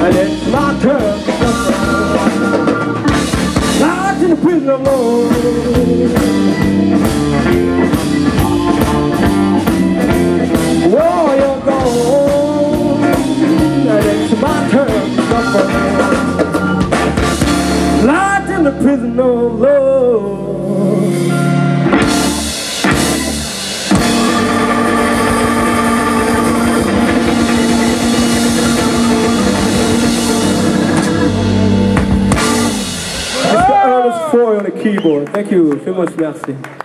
And it's my turn to suffer. Locked in the prison of love. Whoa, you're gone. And it's my turn to suffer. Locked in the prison of love. Foy on the keyboard. Thank you. Vielmals merci.